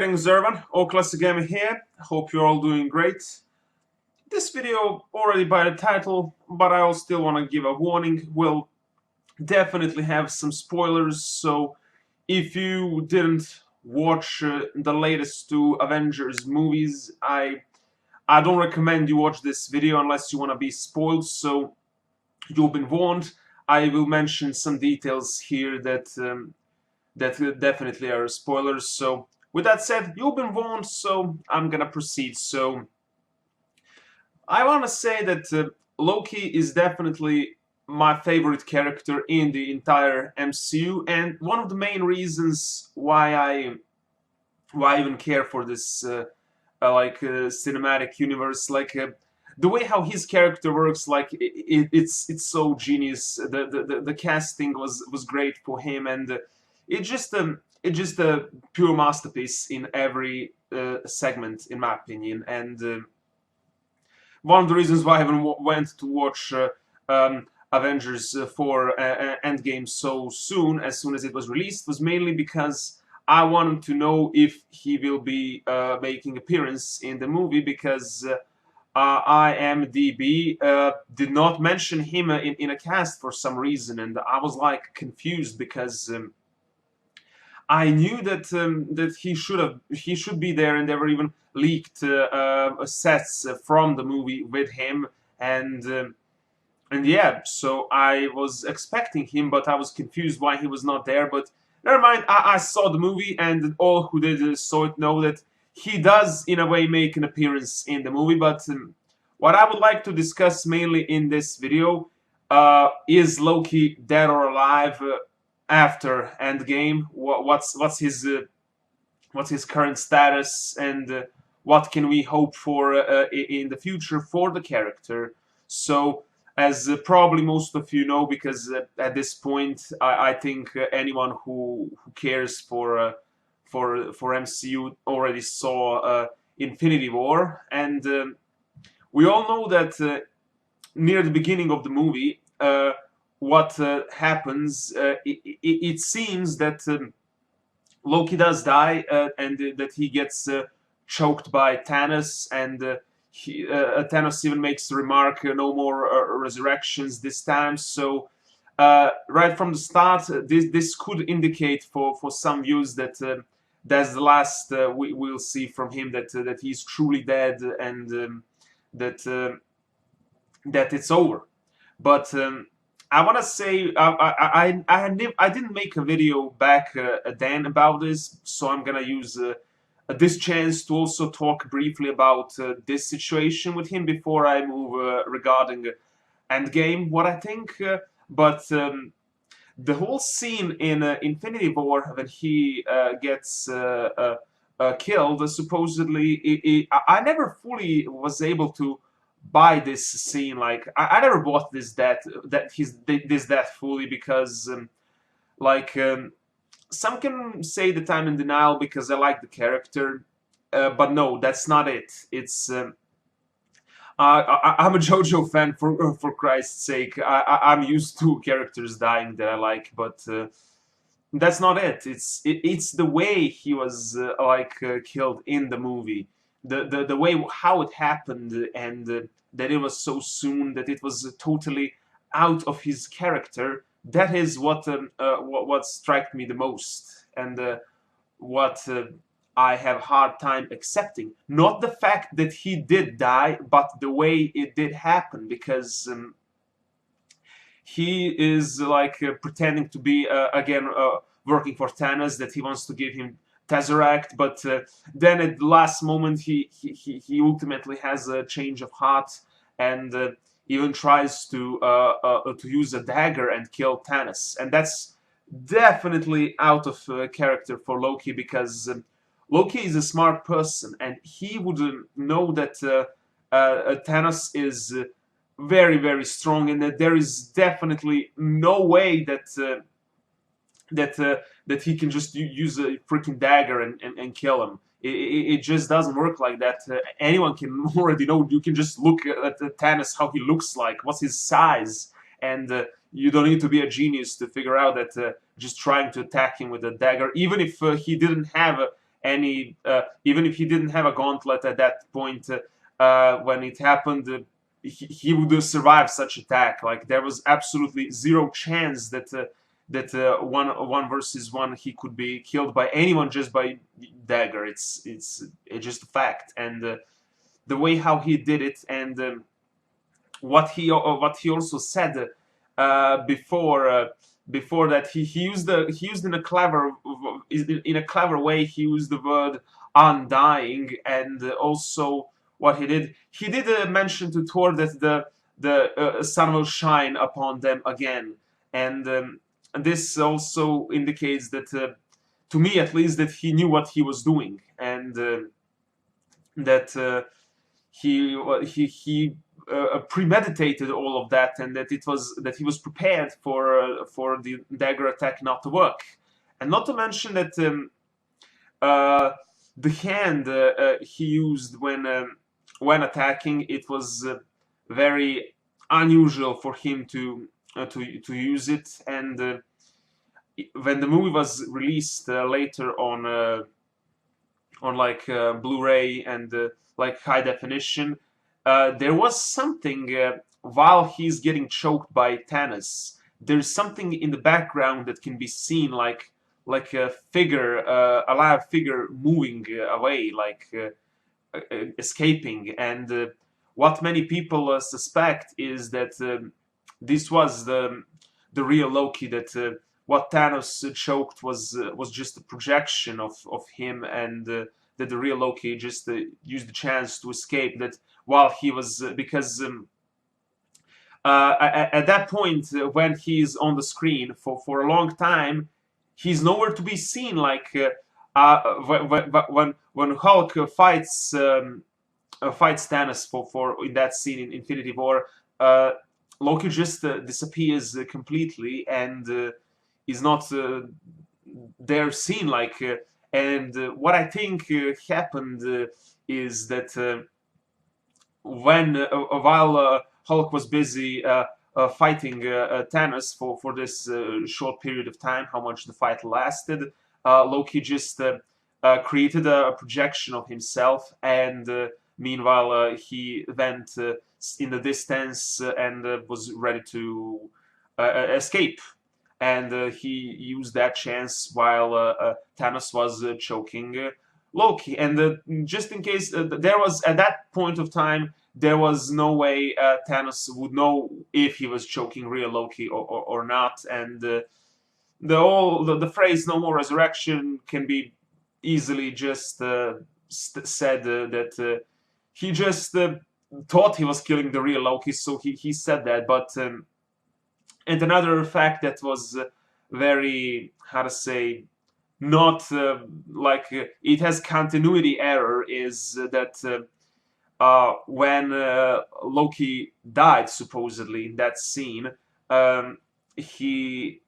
Greetings everyone, OldClassicGamer here. Hope you're all doing great. This video, already by the title, but I still want to give a warning, will definitely have some spoilers, so if you didn't watch the latest two Avengers movies, I don't recommend you watch this video unless you want to be spoiled, so you've been warned. I will mention some details here that definitely are spoilers, so with that said, you've been warned, so I'm gonna proceed. So, I want to say that Loki is definitely my favorite character in the entire MCU, and one of the main reasons why I even care for this cinematic universe, the way how his character works, it's so genius. The casting was great for him, and it's just a pure masterpiece in every segment, in my opinion. And one of the reasons why I even went to watch Avengers for Endgame so soon, as soon as it was released, was mainly because I wanted to know if he will be making appearance in the movie, because IMDb did not mention him in a cast for some reason, and I was like confused because I knew that he should be there, and there were even leaked sets from the movie with him, and yeah, so I was expecting him, but I was confused why he was not there. But never mind, I saw the movie, and all who did saw it know that he does in a way make an appearance in the movie. But what I would like to discuss mainly in this video is Loki dead or alive after Endgame. What's his current status, and what can we hope for in the future for the character? So, as probably most of you know, because at this point I think anyone who cares for MCU already saw Infinity War, and we all know that near the beginning of the movie, what happens, it seems that Loki does die, and that he gets choked by Thanos, and Thanos even makes the remark, no more resurrections this time. So right from the start, this could indicate for some views that that's the last we'll see from him, that he's truly dead, and that it's over. But I want to say I didn't make a video back then about this, so I'm gonna use this chance to also talk briefly about this situation with him before I move regarding Endgame, what I think. But the whole scene in Infinity War when he gets killed, supposedly, I never fully was able to buy this scene. Like I never bought this death fully, because some can say that I'm in denial because I like the character, but no, that's not it. It's I'm a JoJo fan, for Christ's sake. I'm used to characters dying that I like, but that's not it. It's the way he was killed in the movie, the way how it happened, and that it was so soon, that it was totally out of his character. That is what struck me the most, and what I have hard time accepting. Not the fact that he did die, but the way it did happen, because he is pretending to be again working for Thanos, that he wants to give him Tesseract, but then at the last moment he ultimately has a change of heart, and even tries to use a dagger and kill Thanos, and that's definitely out of character for Loki, because Loki is a smart person, and he would know that Thanos is very, very strong, and that there is definitely no way that that he can just use a freaking dagger and kill him. It just doesn't work like that. Anyone can already know. You can just look at Thanos, how he looks like, what's his size, and you don't need to be a genius to figure out that just trying to attack him with a dagger, even if he didn't have any, even if he didn't have a gauntlet at that point when it happened, he would survive such attack. Like there was absolutely zero chance that one versus one he could be killed by anyone just by dagger. It's just a fact, and the way how he did it, and what he also said before that he used in a clever way. He used the word undying, and also what he did mention to Thor that the sun will shine upon them again, and this also indicates that to me at least that he knew what he was doing, and that he premeditated all of that, and that he was prepared for the dagger attack not to work, and not to mention that the hand he used when attacking, it was very unusual for him to use it, and when the movie was released later on like Blu-ray and like high definition, there was something while he's getting choked by Thanos. There's something in the background that can be seen, like a figure, a live figure moving away, like escaping. And what many people suspect is that this was the real Loki. That what Thanos choked was just a projection of him, and that the real Loki just used the chance to escape. That while he was because at that point when he's on the screen for a long time, he's nowhere to be seen. Like when Hulk fights Thanos for in that scene in Infinity War, Loki just disappears completely and is not there seen. Like and what I think happened is that when while Hulk was busy fighting Thanos for this short period of time, how much the fight lasted, Loki just created a projection of himself, and meanwhile he went in the distance and was ready to escape. And he used that chance while Thanos was choking Loki. And just in case, there was at that point of time, there was no way Thanos would know if he was choking real Loki or not. And the phrase "no more resurrection" can be easily just said that he just thought he was killing the real Loki, so he said that. But and another fact that was very, how to say, not like it has continuity error is that when Loki died supposedly in that scene, he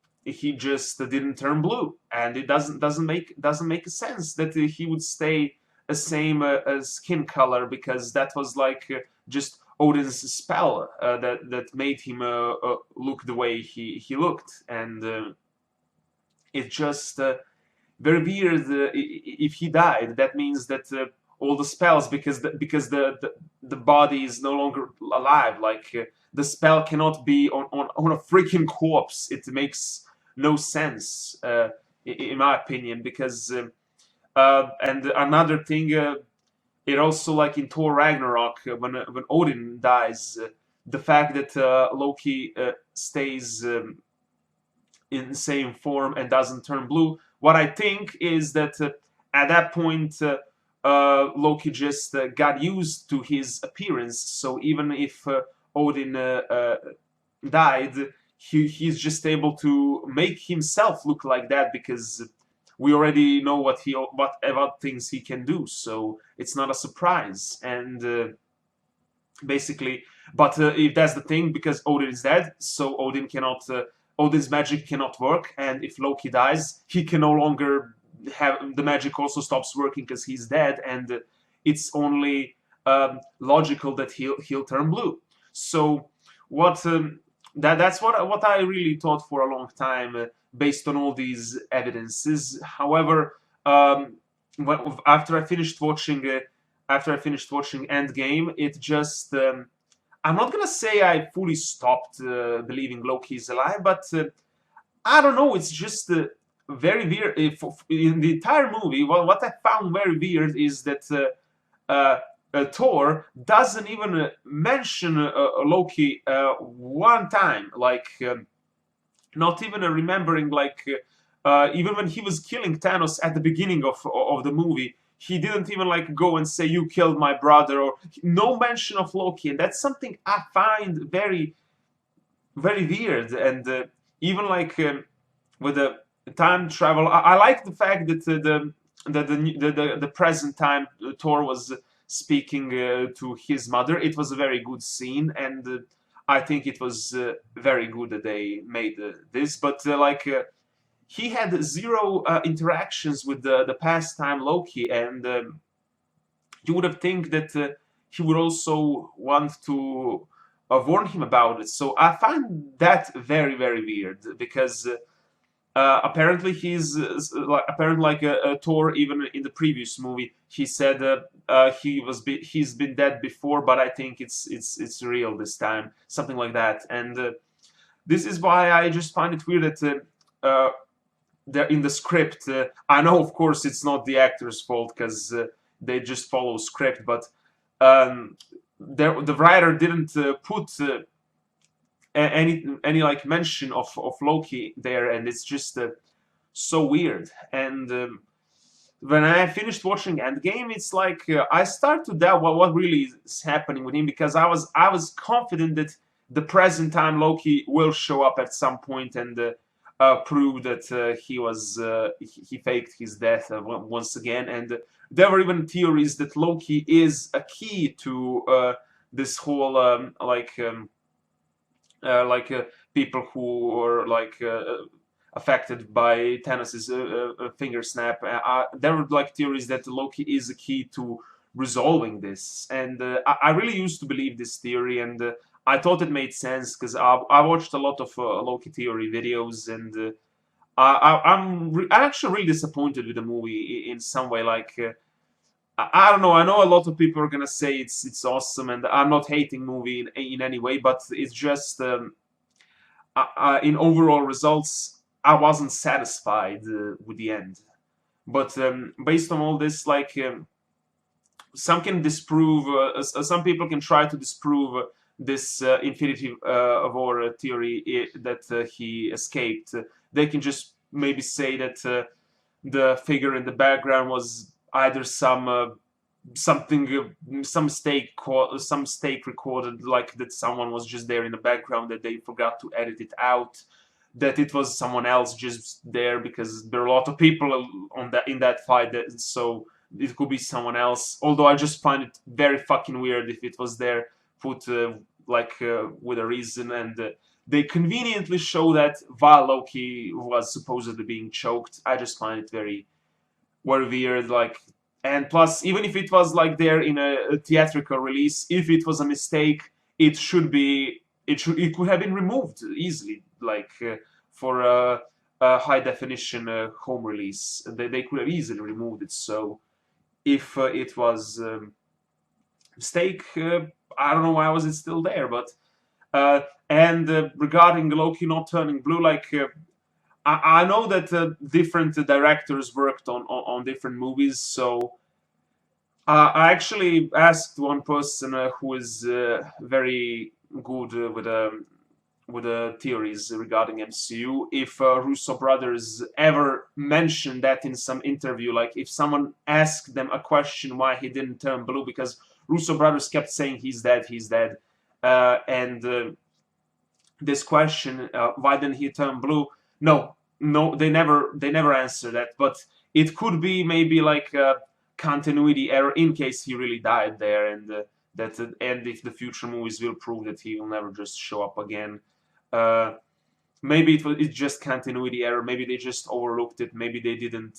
just didn't turn blue, and it doesn't make sense that he would stay the same skin color, because that was like just Odin's spell that made him look the way he looked, and it's just very weird. If he died, that means that all the spells, because the body is no longer alive. Like the spell cannot be on a freaking corpse. It makes no sense, in my opinion, because and another thing, it also, like in Thor Ragnarok, when Odin dies, the fact that Loki stays in the same form and doesn't turn blue. What I think is that at that point, Loki just got used to his appearance. So even if Odin died, he's just able to make himself look like that, because we already know what things he can do. So it's not a surprise. And basically, but if that's the thing, because Odin is dead, so Odin cannot. Odin's magic cannot work, and if Loki dies, he can no longer have the magic. Also stops working because he's dead, and it's only logical that he'll turn blue. So what that's what I really thought for a long time, based on all these evidences. However, after I finished watching Endgame, it just I'm not gonna say I fully stopped believing Loki is alive, but I don't know. It's just very weird. In the entire movie, what I found very weird is that Thor doesn't even mention Loki one time. Like, not even remembering, like, even when he was killing Thanos at the beginning of the movie, he didn't even like go and say you killed my brother, or no mention of Loki, and that's something I find very very weird. And even like with the time travel, I like the fact that the present time Thor was speaking to his mother. It was a very good scene, and I think it was very good that they made this. But he had zero interactions with the past time Loki, and you would have think that he would also want to warn him about it. So I find that very very weird, because apparently apparently like Thor, even in the previous movie, he said he's been dead before, but I think it's real this time, something like that. And this is why I just find it weird that in the script, I know of course it's not the actor's fault, because they just follow script, but um, the writer didn't put any like mention of Loki there, and it's just so weird. And when I finished watching Endgame, it's like I start to doubt what really is happening with him, because I was confident that the present time Loki will show up at some point and prove that he faked his death once again. And there were even theories that Loki is a key to this whole people who are like affected by Thanos' finger snap. There were like theories that Loki is a key to resolving this, and I really used to believe this theory, and I thought it made sense, because I watched a lot of Loki theory videos, and I'm actually really disappointed with the movie in some way. Like, I don't know. I know a lot of people are gonna say it's awesome, and I'm not hating movie in any way, but it's just in overall results, I wasn't satisfied with the end. But based on all this, like, some can disprove, some people can try to disprove this Infinity War theory, that he escaped. They can just maybe say that the figure in the background was either some mistake recorded, like that someone was just there in the background, that they forgot to edit it out, that it was someone else just there, because there are a lot of people in that fight, so it could be someone else. Although I just find it very fucking weird if it was there put with a reason, and they conveniently show that while Loki was supposedly being choked. I just find it very very weird. Like, and plus, even if it was like there in a theatrical release, if it was a mistake, it could have been removed easily, like for a high definition home release. They could have easily removed it. So if it was mistake, I don't know why was it still there. But and regarding Loki not turning blue, like. I know that different directors worked on different movies, so I actually asked one person who is very good with theories regarding MCU, if Russo brothers ever mentioned that in some interview, like if someone asked them a question why he didn't turn blue, because Russo brothers kept saying he's dead, and this question, why didn't he turn blue? No, no, they never answer that. But it could be maybe like a continuity error in case he really died there, and and if the future movies will prove that he will never just show up again. Uh, Maybe it's just continuity error. Maybe they just overlooked it. Maybe they didn't.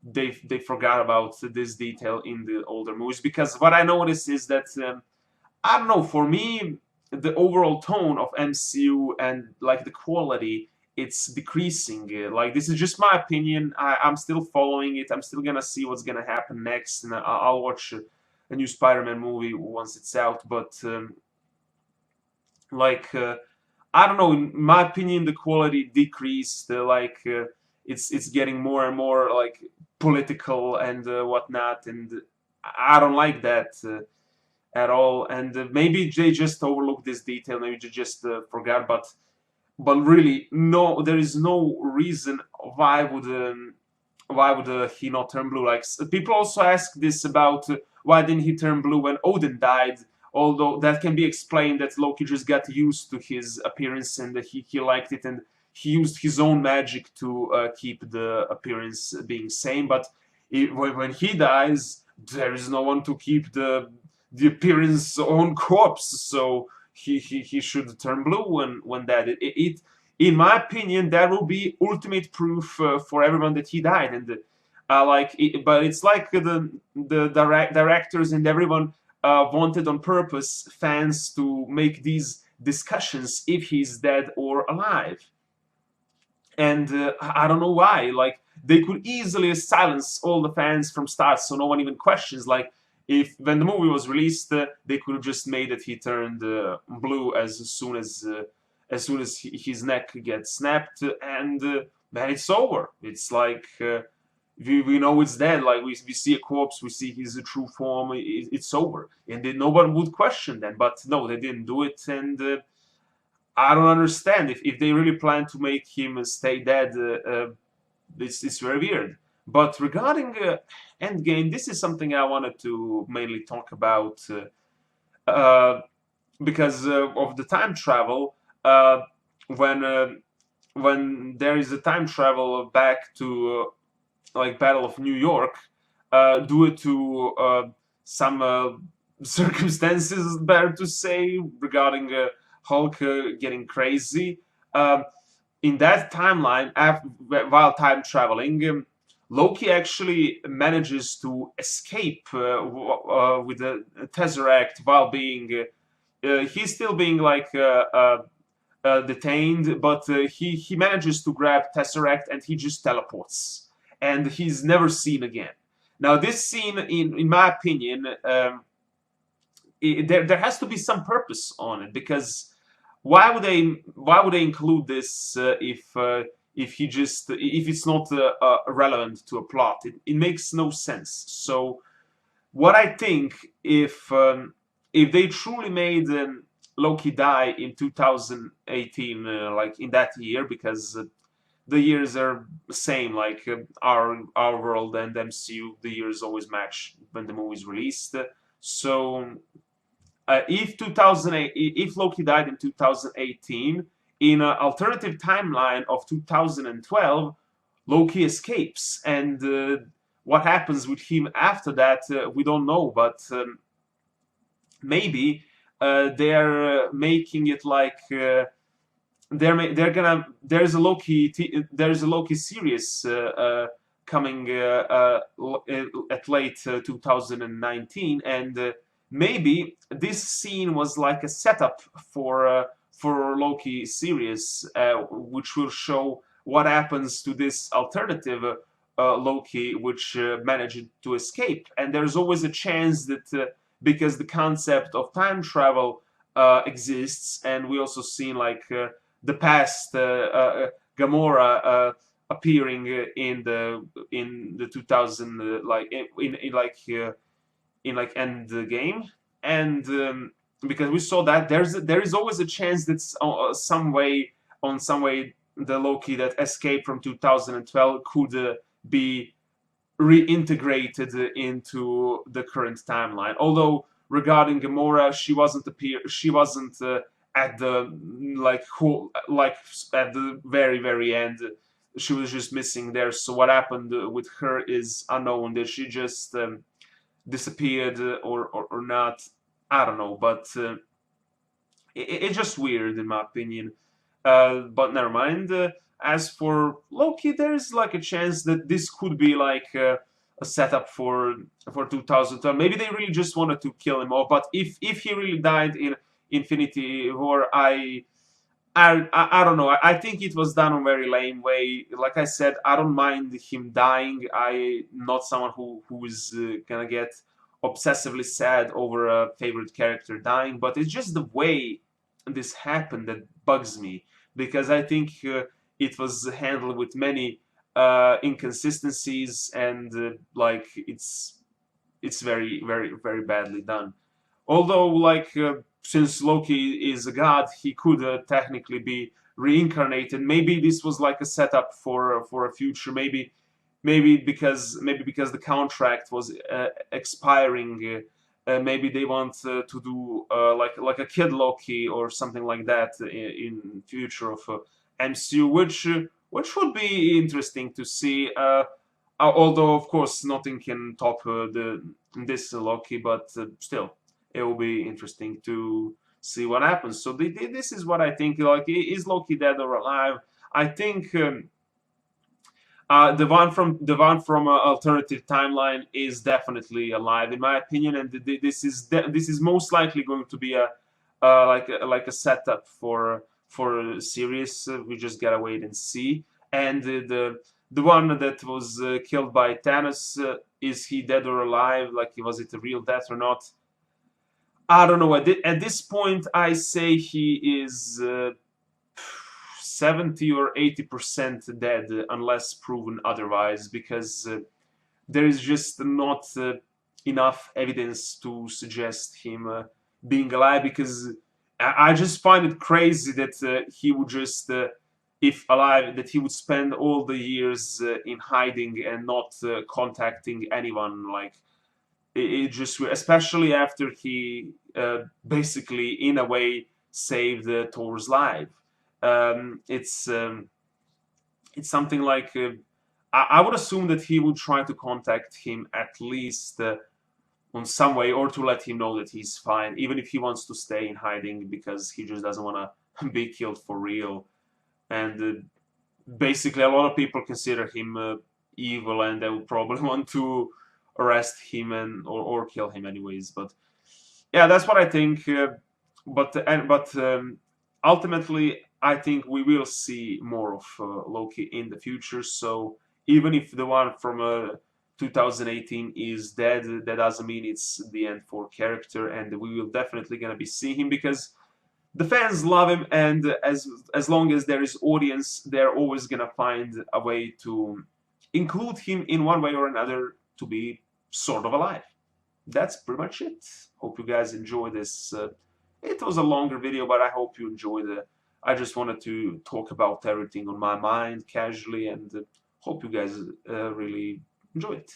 They forgot about this detail in the older movies. Because what I noticed is that I don't know. For me, the overall tone of MCU and like the quality it's decreasing. Like, this is just my opinion. I'm still following it. I'm still gonna see what's gonna happen next, and I'll watch a new Spider-Man movie once it's out. But like, I don't know. In my opinion, the quality decreased. It's getting more and more like political and whatnot, and I don't like that at all. And maybe they just overlooked this detail. Maybe they just forgot. But really, no, there is no reason why would he not turn blue? Like, people also ask this about why didn't he turn blue when Odin died? Although that can be explained that Loki just got used to his appearance and he liked it, and he used his own magic to keep the appearance being same. But when he dies, there is no one to keep the appearance on corpse, so he should turn blue when that in my opinion, that will be ultimate proof for everyone that he died. And but it's like the directors and everyone wanted on purpose fans to make these discussions if he's dead or alive. And I don't know why. Like, they could easily silence all the fans from start, so no one even questions. Like, if when the movie was released, they could have just made it he turned blue as soon as his neck gets snapped, and man, it's over. It's like, we know it's dead. Like, we see a corpse, we see his true form. It's over, and then no one would question that. But no, they didn't do it, and I don't understand if they really plan to make him stay dead. It's very weird. But regarding Endgame, this is something I wanted to mainly talk about because of the time travel. When there is a time travel back to like Battle of New York, due to some circumstances, better to say, regarding Hulk getting crazy. In that timeline, while time traveling, Loki actually manages to escape with the Tesseract while being. He's still being like detained, but he manages to grab Tesseract and he just teleports, and he's never seen again. Now, this scene, in my opinion, there has to be some purpose on it, because why would they include this if it's not relevant to a plot? It makes no sense. So what I think, if they truly made Loki die in 2018, like in that year, because the years are the same, like our world and MCU, the years always match when the movie is released. So if Loki died in 2018, in an alternative timeline of 2012, Loki escapes, and what happens with him after that, we don't know. But maybe they're making it like there's a Loki series coming at late 2019, and maybe this scene was like a setup for Loki series, which will show what happens to this alternative Loki, which managed to escape. And there's always a chance that because the concept of time travel exists, and we also seen like the past Gamora appearing in the 2000 in like Endgame, and because we saw that there is always a chance that some way the Loki that escaped from 2012 could be reintegrated into the current timeline. Although regarding Gamora, she wasn't at the at the very end. She was just missing there. So what happened with her is unknown. Did she just disappeared or not? I don't know, but it's just weird in my opinion. But never mind. As for Loki, there's like a chance that this could be like a setup for 2012. Maybe they really just wanted to kill him off. But if he really died in Infinity War, I I don't know. I think it was done in a very lame way. Like I said, I don't mind him dying. I not someone who is gonna get obsessively sad over a favorite character dying, but it's just the way this happened that bugs me because I think it was handled with many inconsistencies and like it's very badly done. Although, like, since Loki is a god, he could technically be reincarnated. Maybe this was like a setup for a future. Maybe because the contract was expiring. Maybe they want to do like a kid Loki or something like that in future of MCU, which would be interesting to see. Although of course nothing can top this Loki, but still it will be interesting to see what happens. So this is what I think. Like, is Loki dead or alive? I think the one from alternative timeline is definitely alive, in my opinion, and this is most likely going to be a like a setup for a series. We just gotta wait and see. And the one that was killed by Thanos, is he dead or alive? Like, was it a real death or not? I don't know. At this point, I say he is 70 or 80% dead, unless proven otherwise, because there is just not enough evidence to suggest him being alive. Because I just find it crazy that he would just, if alive, that he would spend all the years in hiding and not contacting anyone. Like, it just, especially after he basically in a way saved Thor's life. It's something like I would assume that he would try to contact him at least on some way, or to let him know that he's fine, even if he wants to stay in hiding because he just doesn't want to be killed for real. And basically, a lot of people consider him evil, and they would probably want to arrest him or kill him anyways. But yeah, that's what I think. But ultimately, I think we will see more of Loki in the future. So even if the one from 2018 is dead, that doesn't mean it's the end for character, and we will definitely gonna be seeing him because the fans love him, and as long as there is audience, they're always gonna find a way to include him in one way or another to be sort of alive. That's pretty much it. Hope you guys enjoy this. It was a longer video, but I hope you enjoyed it. I just wanted to talk about everything on my mind casually, and hope you guys really enjoy it.